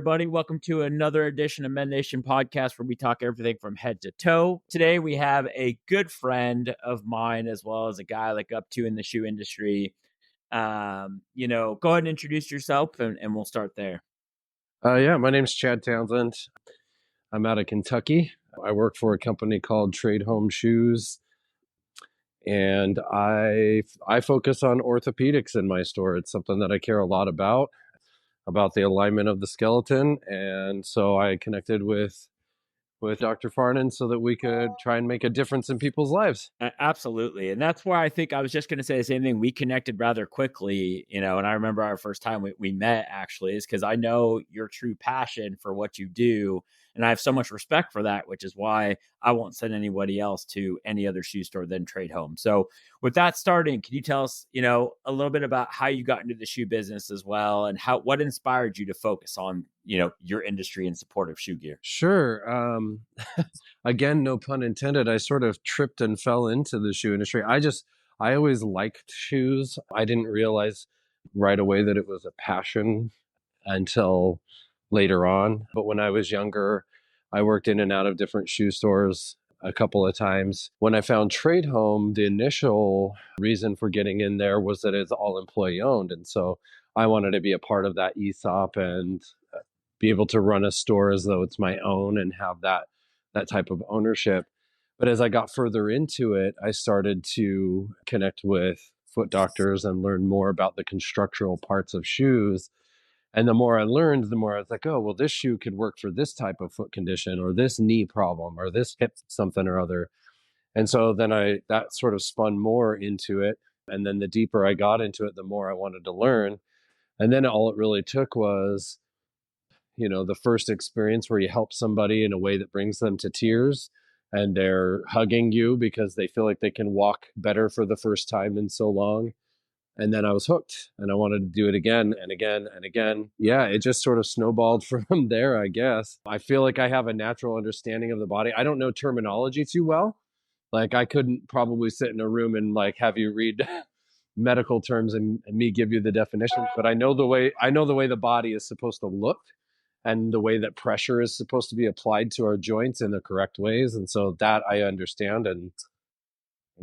everybody. Welcome to another edition of Men Nation Podcast, where we talk everything from head to toe. Today, we have a good friend of mine, as well as a guy I look up to in the shoe industry. Go ahead and introduce yourself, and we'll start there. My name's Chad Townsend. I'm out of Kentucky. I work for a company called Trade Home Shoes, and I focus on orthopedics in my store. It's something that I care a lot about the alignment of the skeleton, and so I connected with Dr. Farnen so that we could try and make a difference in people's lives. Absolutely. And that's why I think I was just going to say the same thing. We connected rather quickly, and I remember our first time we met actually is because I know your true passion for what you do. And I have so much respect for that, which is why I won't send anybody else to any other shoe store than Trade Home. So with that starting, can you tell us, a little bit about how you got into the shoe business as well, and what inspired you to focus on, your industry in support of shoe gear? Sure. Again, no pun intended. I sort of tripped and fell into the shoe industry. I always liked shoes. I didn't realize right away that it was a passion until later on. But when I was younger, I worked in and out of different shoe stores a couple of times. When I found Trade Home, the initial reason for getting in there was that it's all employee owned. And so I wanted to be a part of that ESOP and be able to run a store as though it's my own and have that type of ownership. But as I got further into it, I started to connect with foot doctors and learn more about the constructional parts of shoes. And the more I learned, the more I was like, oh, well, this shoe could work for this type of foot condition or this knee problem or this hip something or other. And so then that sort of spun more into it. And then the deeper I got into it, the more I wanted to learn. And then all it really took was, the first experience where you help somebody in a way that brings them to tears and they're hugging you because they feel like they can walk better for the first time in so long. And then I was hooked and I wanted to do it again and again and again. Yeah, it just sort of snowballed from there, I guess. I feel like I have a natural understanding of the body. I don't know terminology too well. Like I couldn't probably sit in a room and like have you read medical terms and me give you the definitions, but I know the way the body is supposed to look and the way that pressure is supposed to be applied to our joints in the correct ways. And so that I understand. And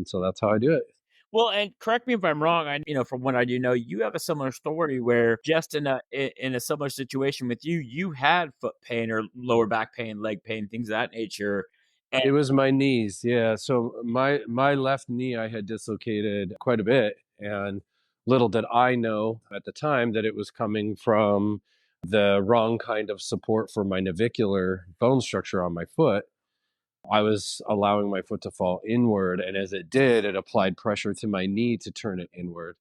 so that's how I do it. Well, and correct me if I'm wrong. From what I do know, you have a similar story where just in a similar situation with you, you had foot pain or lower back pain, leg pain, things of that nature. And it was my knees. Yeah. So my left knee, I had dislocated quite a bit. And little did I know at the time that it was coming from the wrong kind of support for my navicular bone structure on my foot. I was allowing my foot to fall inward. And as it did, it applied pressure to my knee to turn it inward.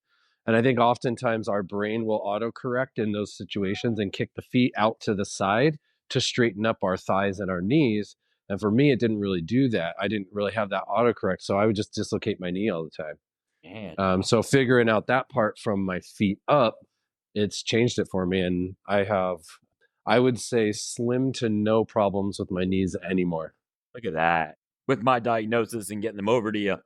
And I think oftentimes our brain will autocorrect in those situations and kick the feet out to the side to straighten up our thighs and our knees. And for me, it didn't really do that. I didn't really have that autocorrect. So I would just dislocate my knee all the time. So figuring out that part from my feet up, it's changed it for me. And I would say, slim to no problems with my knees anymore. Look at that. With my diagnosis and getting them over to you,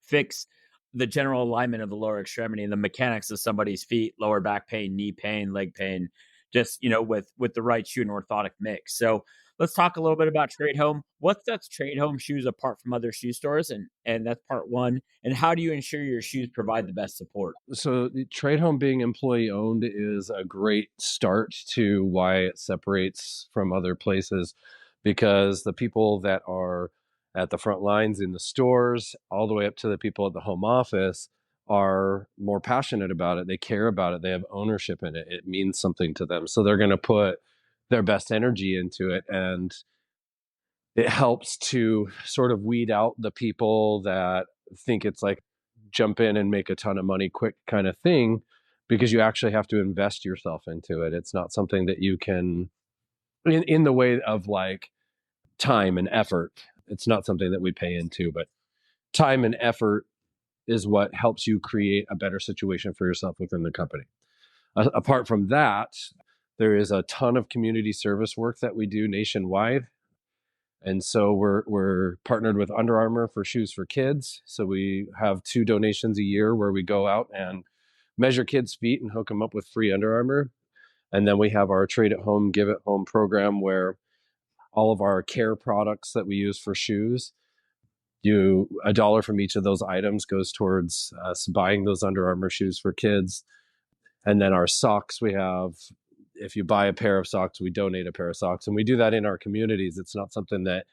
fix the general alignment of the lower extremity and the mechanics of somebody's feet, lower back pain, knee pain, leg pain, just, with the right shoe and orthotic mix. So let's talk a little bit about Trade Home. What sets Trade Home shoes apart from other shoe stores? And that's part one. And how do you ensure your shoes provide the best support? So Trade Home being employee owned is a great start to why it separates from other places, because the people that are at the front lines in the stores, all the way up to the people at the home office, are more passionate about it. They care about it. They have ownership in it. It means something to them. So they're going to put their best energy into it. And it helps to sort of weed out the people that think it's like jump in and make a ton of money quick kind of thing, because you actually have to invest yourself into it. It's not something that you can, in the way of like time and effort. It's not something that we pay into, but time and effort is what helps you create a better situation for yourself within the company. Apart from that, there is a ton of community service work that we do nationwide. And so we're partnered with Under Armour for Shoes for Kids. So we have 2 donations a year where we go out and measure kids' feet and hook them up with free Under Armour. And then we have our trade at home, give at home program where all of our care products that we use for shoes, you $1 from each of those items goes towards us buying those Under Armour shoes for kids. And then our socks, we have, if you buy a pair of socks, we donate a pair of socks. And we do that in our communities. It's not something that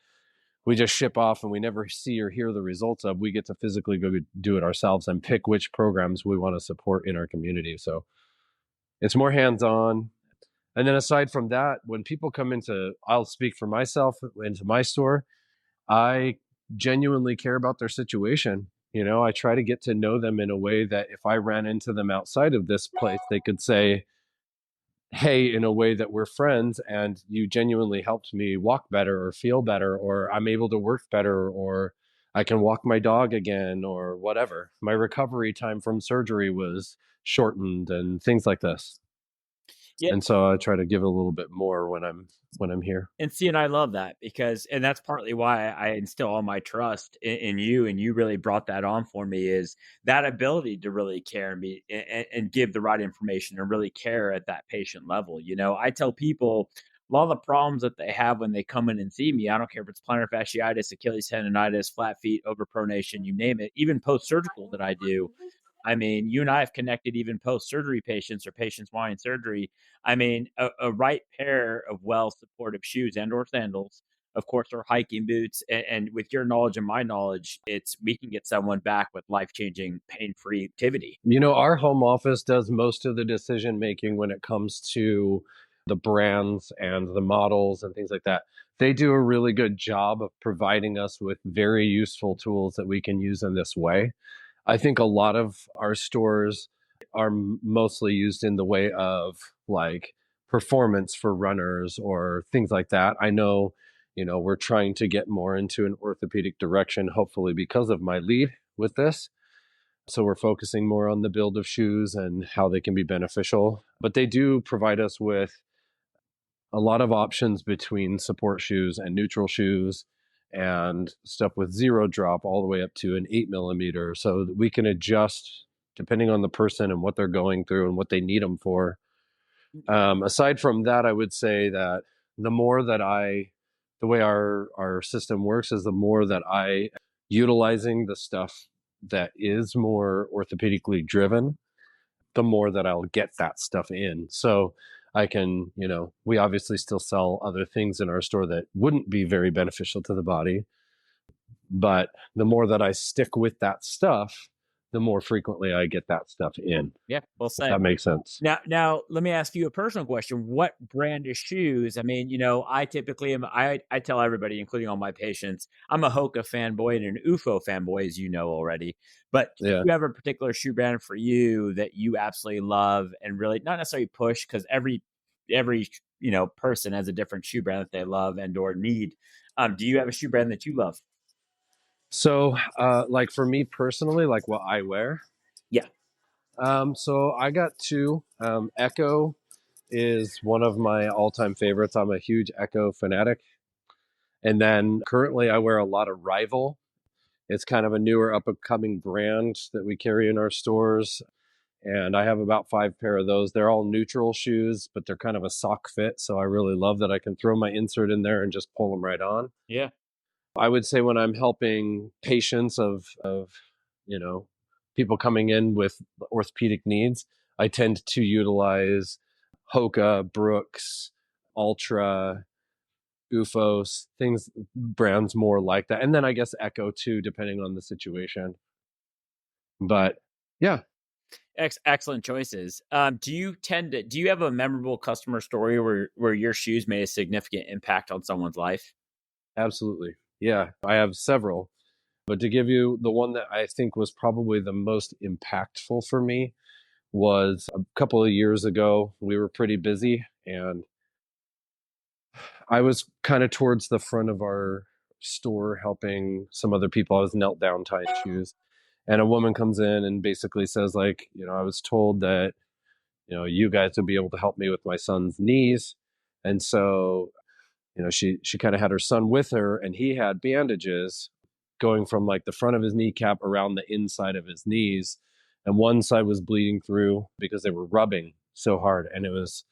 we just ship off and we never see or hear the results of. We get to physically go do it ourselves and pick which programs we want to support in our community. So it's more hands-on. And then aside from that, when people come into, I'll speak for myself, into my store, I genuinely care about their situation. You know, I try to get to know them in a way that if I ran into them outside of this place, they could say, hey, in a way that we're friends and you genuinely helped me walk better or feel better, or I'm able to work better, or I can walk my dog again, or whatever. My recovery time from surgery was shortened and things like this. Yeah. And so I try to give a little bit more when I'm here. And see, and I love that because, and that's partly why I instill all my trust in you, and you really brought that on for me, is that ability to really care and be and give the right information and really care at that patient level. You know, I tell people a lot of the problems that they have when they come in and see me. I don't care if it's plantar fasciitis, Achilles tendonitis, flat feet, overpronation, you name it, even post surgical that I do. I mean, you and I have connected even post-surgery patients or patients wanting surgery. I mean, a right pair of well-supportive shoes and or sandals, of course, or hiking boots. And with your knowledge and my knowledge, we can get someone back with life-changing, pain-free activity. You know, our home office does most of the decision making when it comes to the brands and the models and things like that. They do a really good job of providing us with very useful tools that we can use in this way. I think a lot of our stores are mostly used in the way of like performance for runners or things like that. I know, you know, we're trying to get more into an orthopedic direction, hopefully because of my lead with this. So we're focusing more on the build of shoes and how they can be beneficial. But they do provide us with a lot of options between support shoes and neutral shoes and stuff with zero drop all the way up to an 8 millimeter, so that we can adjust depending on the person and what they're going through and what they need them for. Aside from that, I would say that the more that the way our system works is the more that I utilizing the stuff that is more orthopedically driven, the more that I'll get that stuff in. So I can, you know, we obviously still sell other things in our store that wouldn't be very beneficial to the body. But the more that I stick with that stuff, the more frequently I get that stuff in. Yeah, well If said. that makes sense. Now, let me ask you a personal question. What brand of shoes? I mean, you know, I typically am. I tell everybody, including all my patients, I'm a Hoka fanboy and an UFO fanboy, as you know already. But do Yeah. you have a particular shoe brand for you that you absolutely love and really not necessarily push, because every person has a different shoe brand that they love and or need. Do you have a shoe brand that you love? So, like for me personally, like what I wear. Yeah, So I got two. Echo is one of my all-time favorites. I'm a huge Echo fanatic. And then currently I wear a lot of Rival. It's kind of a newer up and coming brand that we carry in our stores. And I have about 5 pair of those. They're all neutral shoes, but they're kind of a sock fit. So I really love that I can throw my insert in there and just pull them right on. yeah. I would say when I'm helping patients of you know, people coming in with orthopedic needs, I tend to utilize Hoka, Brooks, Ultra, Ufos, things, brands more like that. And then I guess Echo too, depending on the situation. But yeah, Excellent choices. Do you have a memorable customer story where your shoes made a significant impact on someone's life? absolutely. Yeah, I have several. But to give you the one that I think was probably the most impactful for me was a couple of years ago. We were pretty busy and I was kind of towards the front of our store helping some other people. I was knelt down tying shoes. And a woman comes in and basically says, like, you know, I was told that, you know, you guys would be able to help me with my son's knees. And so, you know, she kind of had her son with her and he had bandages going from like the front of his kneecap around the inside of his knees. And one side was bleeding through because they were rubbing so hard. And it was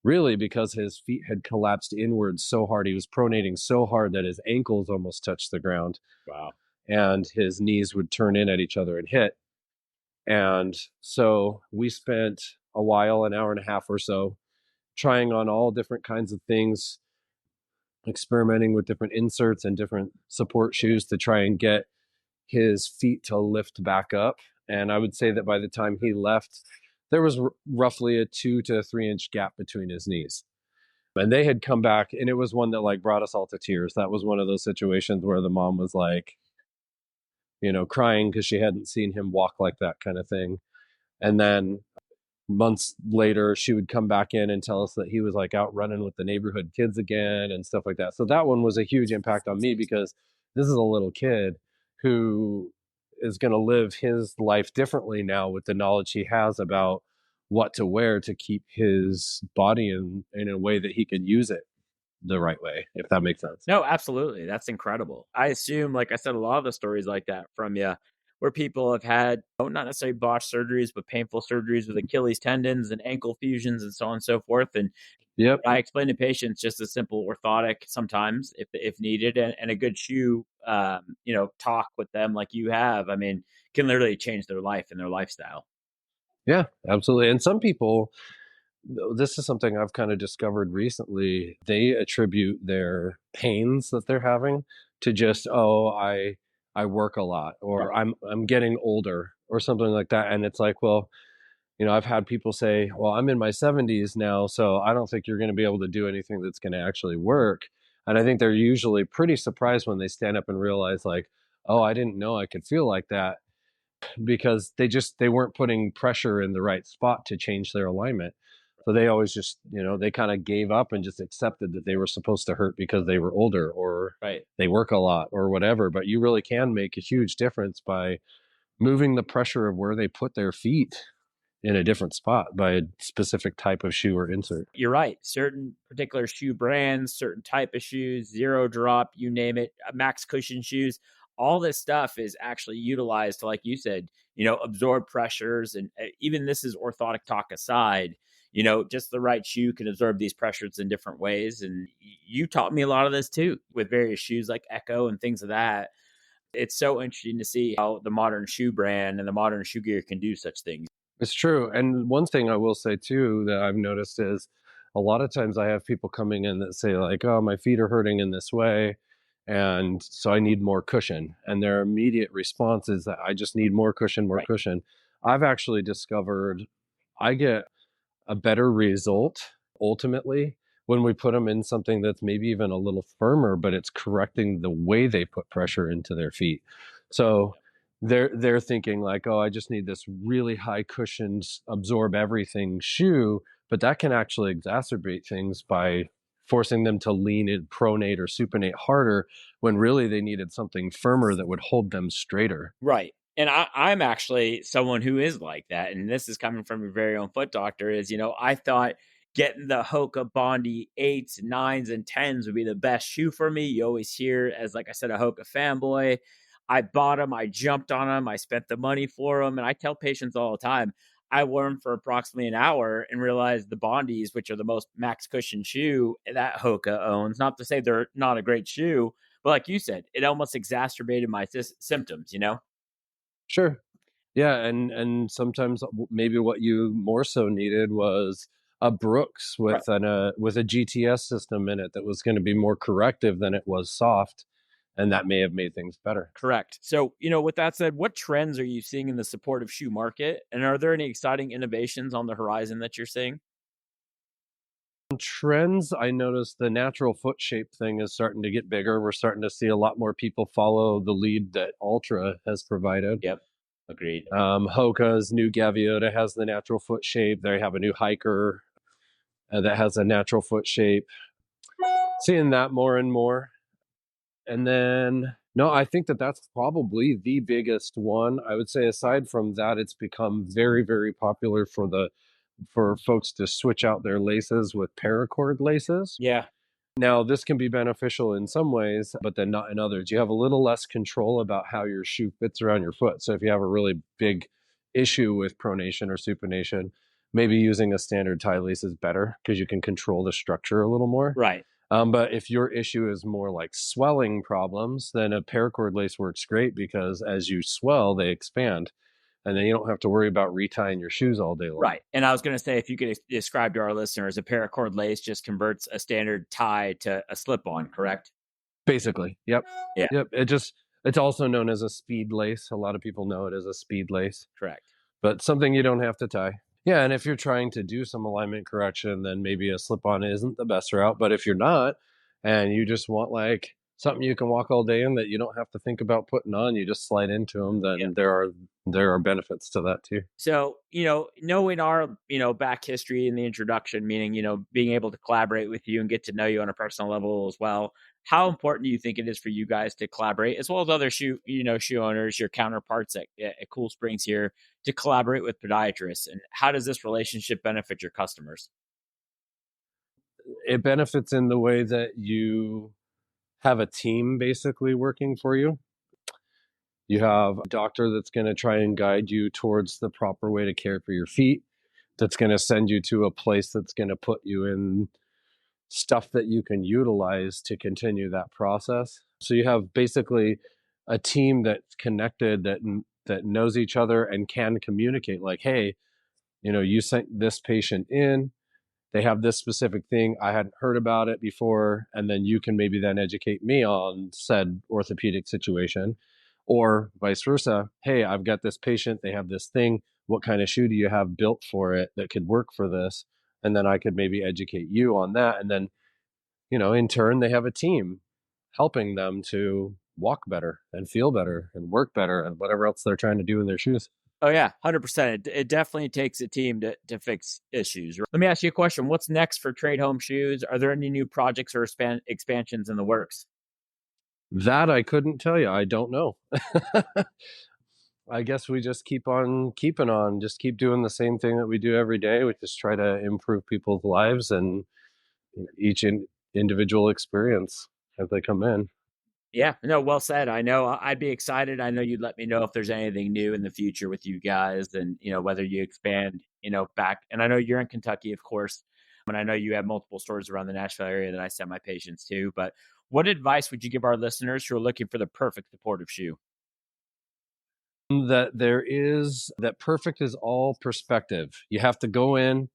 really because his feet had collapsed inwards so hard. He was pronating so hard that his ankles almost touched the ground Wow. and his knees would turn in at each other and hit. And so we spent a while, an hour and a half or so, trying on all different kinds of things, experimenting with different inserts and different support shoes to try and get his feet to lift back up. And I would say that by the time he left, there was roughly a 2 to 3 inch gap between his knees. And they had come back, and it was one that like brought us all to tears. That was one of those situations where the mom was like, crying because she hadn't seen him walk like that kind of thing. And then months later, she would come back in and tell us that he was like out running with the neighborhood kids again and stuff like that. So that one was a huge impact on me because this is a little kid who is going to live his life differently now with the knowledge he has about what to wear to keep his body in a way that he can use it the right way, if that makes sense. No, absolutely. That's incredible. I assume, like I said, a lot of the stories like that from you, where people have had not necessarily botched surgeries, but painful surgeries with Achilles tendons and ankle fusions and so on and so forth. And Yep. I explain to patients just a simple orthotic sometimes if needed, and a good shoe, talk with them like you have. I mean, can literally change their life and their lifestyle. Yeah, absolutely. And some people, this is something I've kind of discovered recently. They attribute their pains that they're having to just, oh, I work a lot, or Right. I'm getting older, or something like that. And it's like, well, I've had people say, well, I'm in my 70s now, so I don't think you're going to be able to do anything that's going to actually work. And I think they're usually pretty surprised when they stand up and realize, like, oh, I didn't know I could feel like that, because they weren't putting pressure in the right spot to change their alignment. So they always just, they kind of gave up and just accepted that they were supposed to hurt because they were older or Right. they work a lot or whatever. But you really can make a huge difference by moving the pressure of where they put their feet in a different spot by a specific type of shoe or insert. You're right. Certain particular shoe brands, certain type of shoes, zero drop, you name it, max cushion shoes, all this stuff is actually utilized to, like you said, absorb pressures. And even this is orthotic talk aside, just the right shoe can absorb these pressures in different ways. And you taught me a lot of this too with various shoes like Echo and things of that. It's so interesting to see how the modern shoe brand and the modern shoe gear can do such things. It's true. And one thing I will say too that I've noticed is a lot of times I have people coming in that say, like, oh, my feet are hurting in this way, and so I need more cushion. And their immediate response is that I just need more cushion, more Right. cushion. I've actually discovered I get a better result ultimately when we put them in something that's maybe even a little firmer, but it's correcting the way they put pressure into their feet. So they're thinking like, oh, I just need this really high cushioned, absorb everything shoe, but that can actually exacerbate things by forcing them to lean in, pronate or supinate harder, when really they needed something firmer that would hold them straighter. Right. And I'm actually someone who is like that. And this is coming from your very own foot doctor is, I thought getting the Hoka Bondi 8s, 9s, and 10s would be the best shoe for me. You always hear, as like I said, a Hoka fanboy. I bought them. I jumped on them. I spent the money for them. And I tell patients all the time, I wore them for approximately an hour and realized the Bondis, which are the most max cushion shoe that Hoka owns, not to say they're not a great shoe, but like you said, it almost exacerbated my symptoms. Sure. Yeah, and sometimes maybe what you more so needed was a Brooks Right. with a GTS system in it that was going to be more corrective than it was soft, and that may have made things better. Correct. So, with that said, what trends are you seeing in the supportive shoe market? And are there any exciting innovations on the horizon that you're seeing? Trends, I noticed the natural foot shape thing is starting to get bigger. We're starting to see a lot more people follow the lead that Ultra has provided. Yep. Agreed. Hoka's new Gaviota has the natural foot shape. They have a new hiker that has a natural foot shape. Seeing that more and more. And then, no, I think that that's probably the biggest one. I would say aside from that, it's become very, very popular for folks to switch out their laces with paracord laces. Yeah. Now, this can be beneficial in some ways, but then not in others. You have a little less control about how your shoe fits around your foot. So if you have a really big issue with pronation or supination, maybe using a standard tie lace is better because you can control the structure a little more. Right. But if your issue is more like swelling problems, then a paracord lace works great because as you swell, they expand. And then you don't have to worry about retying your shoes all day long. Right. And I was going to say, if you could describe to our listeners, a paracord lace just converts a standard tie to a slip-on, correct? Basically. Yep. Yeah. Yep. It's also known as a speed lace. A lot of people know it as a speed lace. Correct. But something you don't have to tie. Yeah, and if you're trying to do some alignment correction, then maybe a slip-on isn't the best route. But if you're not, and you just want like something you can walk all day in that you don't have to think about putting on, you just slide into them, then there are benefits to that too. So, knowing our, back history in the introduction, meaning, being able to collaborate with you and get to know you on a personal level as well, how important do you think it is for you guys to collaborate, as well as other shoe owners, your counterparts at Cool Springs here, to collaborate with podiatrists? And how does this relationship benefit your customers? It benefits in the way that you have a team basically working for you. You have a doctor that's going to try and guide you towards the proper way to care for your feet, that's going to send you to a place that's going to put you in stuff that you can utilize to continue that process. So you have basically a team that's connected, that knows each other and can communicate like, hey, you sent this patient in, they have this specific thing, I hadn't heard about it before, and then you can maybe then educate me on said orthopedic situation, or vice versa. Hey, I've got this patient, they have this thing, what kind of shoe do you have built for it that could work for this? And then I could maybe educate you on that. And then, in turn, they have a team helping them to walk better and feel better and work better and whatever else they're trying to do in their shoes. Oh yeah, 100%. It definitely takes a team to fix issues. Let me ask you a question. What's next for Trade Home Shoes? Are there any new projects or expansions in the works? That I couldn't tell you. I don't know. I guess we just keep on keeping on, just keep doing the same thing that we do every day. We just try to improve people's lives and each individual experience as they come in. Yeah, no, well said. I know I'd be excited. I know you'd let me know if there's anything new in the future with you guys, and whether you expand, back. And I know you're in Kentucky, of course, and I know you have multiple stores around the Nashville area that I send my patients to. But what advice would you give our listeners who are looking for the perfect supportive shoe? That perfect is all perspective. You have to go in,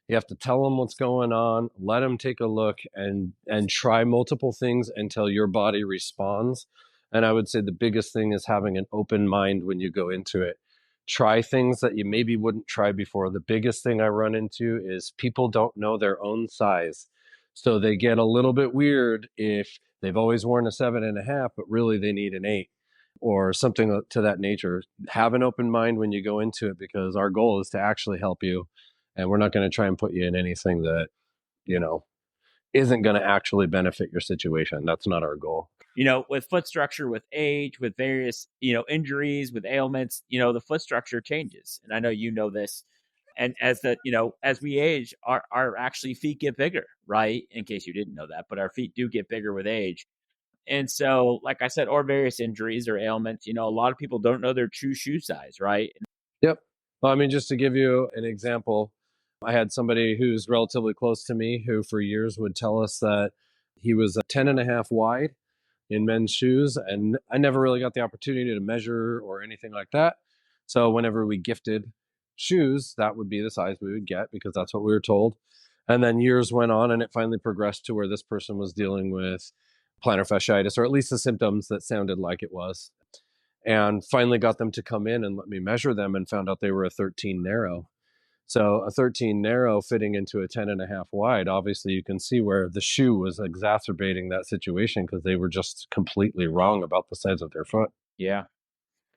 you have to tell them what's going on, let them take a look and try multiple things until your body responds. And I would say the biggest thing is having an open mind when you go into it. Try things that you maybe wouldn't try before. The biggest thing I run into is people don't know their own size. So they get a little bit weird if they've always worn a 7.5, but really they need an 8 or something to that nature. Have an open mind when you go into it, because our goal is to actually help you. And we're not going to try and put you in anything that, isn't going to actually benefit your situation. That's not our goal. With foot structure, with age, with various, injuries, with ailments, the foot structure changes. And I know this. And as we age, our actually feet get bigger, right? In case you didn't know that, but our feet do get bigger with age. And so, like I said, or various injuries or ailments, a lot of people don't know their true shoe size, right? Yep. Well, I mean, just to give you an example, I had somebody who's relatively close to me who for years would tell us that he was a 10.5 wide in men's shoes. And I never really got the opportunity to measure or anything like that. So whenever we gifted shoes, that would be the size we would get because that's what we were told. And then years went on and it finally progressed to where this person was dealing with plantar fasciitis, or at least the symptoms that sounded like it was. And finally got them to come in and let me measure them and found out they were a 13 narrow. So a 13 narrow fitting into a 10.5 wide, obviously you can see where the shoe was exacerbating that situation because they were just completely wrong about the size of their foot. Yeah,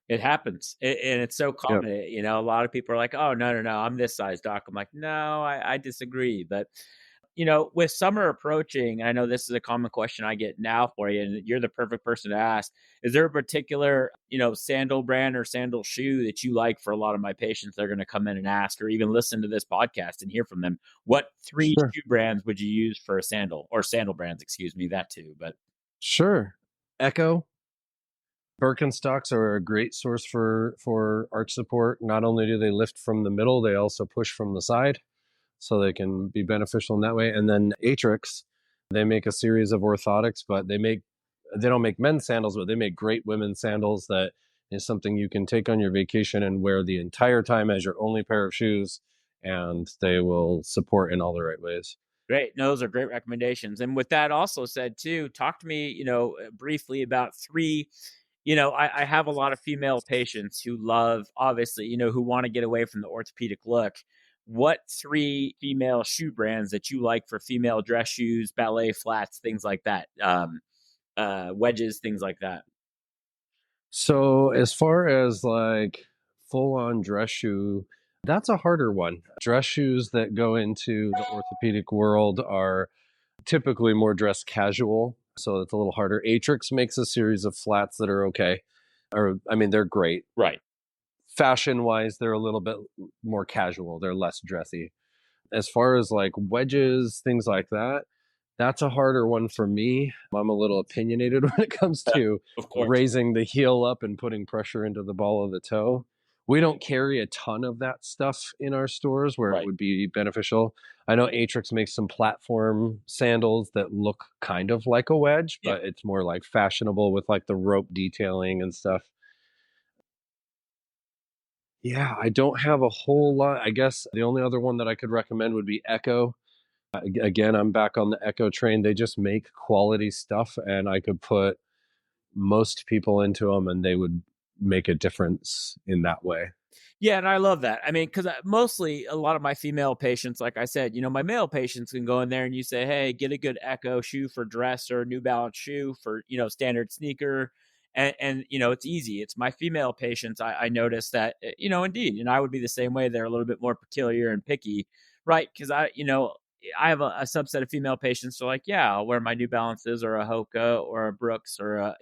it happens. And it's so common. Yep. A lot of people are like, oh, no, I'm this size, doc. I'm like, no, I disagree. But with summer approaching, I know this is a common question I get now for you, and you're the perfect person to ask. Is there a particular, sandal brand or sandal shoe that you like for a lot of my patients? They're going to come in and ask, or even listen to this podcast and hear from them. What 3 shoe brands would you use for a sandal, or sandal brands? Excuse me, that too. But sure, Echo, Birkenstocks are a great source for arch support. Not only do they lift from the middle, they also push from the side, so they can be beneficial in that way. And then Atrix, they make a series of orthotics, but they don't make men's sandals, but they make great women's sandals that is something you can take on your vacation and wear the entire time as your only pair of shoes, and they will support in all the right ways. Great. No, those are great recommendations. And with that also said too, talk to me, briefly about three. I have a lot of female patients who love, obviously, who want to get away from the orthopedic look. What three female shoe brands that you like for female dress shoes, ballet flats, things like that, wedges, things like that? So as far as like full on dress shoe, that's a harder one. Dress shoes that go into the orthopedic world are typically more dress casual, so it's a little harder. Atrix makes a series of flats that are okay, or I mean, they're great. Right. Fashion wise, they're a little bit more casual. They're less dressy. As far as like wedges, things like that, that's a harder one for me. I'm a little opinionated when it comes to Of course. raising the heel up and putting pressure into the ball of the toe. We don't carry a ton of that stuff in our stores where it Right. would be beneficial. I know Atrix makes some platform sandals that look kind of like a wedge, Yeah. but it's more like fashionable with like the rope detailing and stuff. Yeah, I don't have a whole lot. I guess the only other one that I could recommend would be Echo. Again, I'm back on the Echo train. They just make quality stuff, and I could put most people into them, and they would make a difference in that way. Yeah, and I love that. I mean, because mostly a lot of my female patients, like I said, my male patients can go in there and you say, "Hey, get a good Echo shoe for dress or New Balance shoe for standard sneaker," and it's easy. It's my female patients. I notice that indeed, and I would be the same way. They're a little bit more peculiar and picky, right? Because I have a subset of female patients. So like, yeah, I'll wear my New Balances or a Hoka or a Brooks or an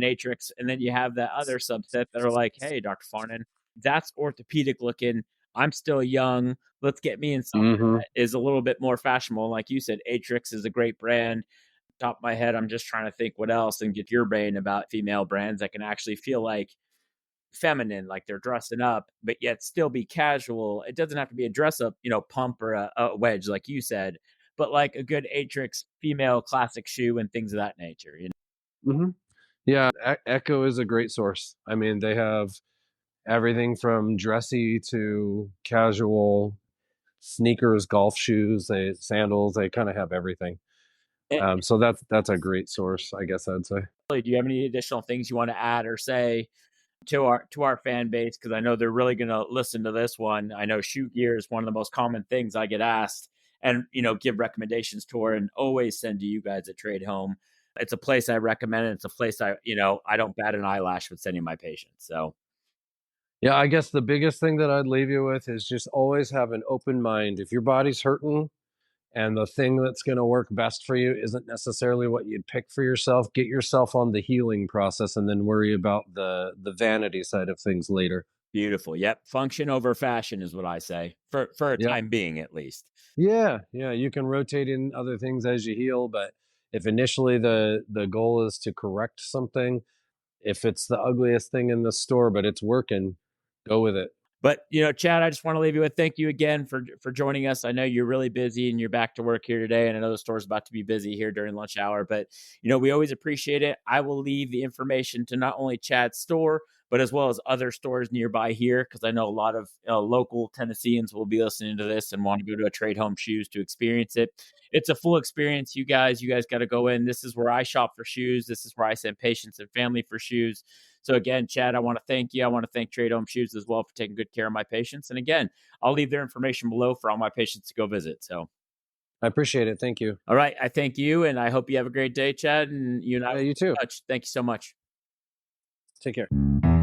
Atrix, and then you have that other subset that are like, "Hey, Dr. Farnen, that's orthopedic looking. I'm still young. Let's get me in something Hmm. that is a little bit more fashionable." Like you said, Atrix is a great brand. Top of my head, I'm just trying to think what else and get your brain about female brands that can actually feel like feminine, like they're dressing up, but yet still be casual. It doesn't have to be a dress up, pump or a wedge, like you said, but like a good Atrix female classic shoe and things of that nature. Hmm. Yeah, Echo is a great source. I mean, they have everything from dressy to casual, sneakers, golf shoes, sandals. They kind of have everything. And So that's a great source, I guess I'd say. really, do you have any additional things you want to add or say to our fan base? Because I know they're really going to listen to this one. I know shoe gear is one of the most common things I get asked, and give recommendations to, and always send to you guys at Trade Home. It's a place I recommend. It's a place I don't bat an eyelash with sending my patients. So Yeah, I guess the biggest thing that I'd leave you with is just always have an open mind. If your body's hurting and the thing that's going to work best for you isn't necessarily what you'd pick for yourself, get yourself on the healing process and then worry about the vanity side of things later. beautiful. Yep, function over fashion is what I say for a Yep. time being, at least. Yeah, yeah, you can rotate in other things as you heal, but if initially the goal is to correct something, if it's the ugliest thing in the store but it's working, go with it. But Chad, I just want to leave you with thank you again for joining us. I know you're really busy and you're back to work here today, and I know the store's about to be busy here during lunch hour. But we always appreciate it. I will leave the information to not only Chad's store, but as well as other stores nearby here, because I know a lot of local Tennesseans will be listening to this and want to go to a Trade Home Shoes to experience it. It's a full experience, you guys. You guys got to go in. This is where I shop for shoes. This is where I send patients and family for shoes. So again, Chad, I want to thank you. I want to thank Trade Home Shoes as well for taking good care of my patients. And again, I'll leave their information below for all my patients to go visit. So, I appreciate it. Thank you. all right. I thank you, and I hope you have a great day, Chad. And you and I Yeah, will be you in too. touch. Thank you so much. Take care.